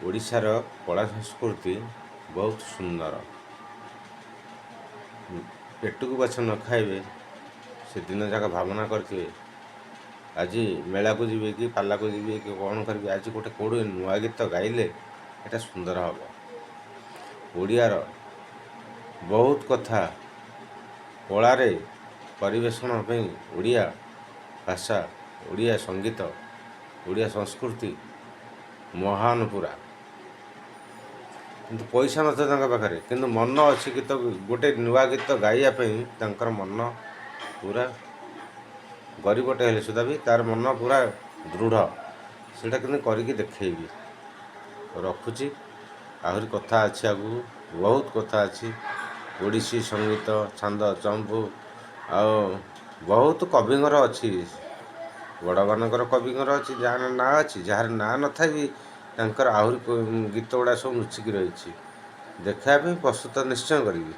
ଓଡ଼ିଶାର କଳା ସଂସ୍କୃତି ବହୁତ ସୁନ୍ଦର। ପେଟକୁ ବାଛ ନ ଖାଇବେ ସେ ଦିନ ଯାକ ଭାବନା କରିଥିବେ ଆଜି ମେଳାକୁ ଯିବେ କି ପାଲାକୁ ଯିବେ କି କ'ଣ କରିବେ, ଆଜି କେଉଁଠି ନୂଆ ଗୀତ ଗାଇଲେ ଏଟା ସୁନ୍ଦର ହେବ। ଓଡ଼ିଆର ବହୁତ କଥା କଳାରେ ପରିବେଷଣ ପାଇଁ ଓଡ଼ିଆ ଭାଷା, ଓଡ଼ିଆ ସଙ୍ଗୀତ, ଓଡ଼ିଆ ସଂସ୍କୃତି ମହାନ ପୁରା। କିନ୍ତୁ ପଇସା ନଥାଏ ତାଙ୍କ ପାଖରେ, କିନ୍ତୁ ମନ ଅଛି ଗୀତ, ଗୋଟେ ନୂଆ ଗୀତ ଗାଇବା ପାଇଁ ତାଙ୍କର ମନ ପୁରା, ଗରିବଟେ ହେଲେ ସୁଦ୍ଧା ବି ତାର ମନ ପୁରା ଦୃଢ଼, ସେଇଟା କିନ୍ତୁ କରିକି ଦେଖେଇବି। ରଖୁଛି, ଆହୁରି କଥା ଅଛି, ଆଗକୁ ବହୁତ କଥା ଅଛି। ଓଡ଼ିଶୀ ସଙ୍ଗୀତ, ଛାନ୍ଦ, ଚମ୍ପୁ, ଆଉ ବହୁତ କବିଙ୍କର ଅଛି, ବଡ଼ମାନଙ୍କର କବିଙ୍କର ଅଛି, ଯାହାର ନାଁ ଅଛି, ଯାହାର ନାଁ ନଥାଏ ବି ତାଙ୍କର ଆହୁରି ଗୀତ ଗୁଡ଼ା ସବୁ ଲୁଚିକି ରହିଛି। ଦେଖାଇବା ପାଇଁ ପ୍ରସ୍ତୁତ ନିଶ୍ଚୟ କରିବି।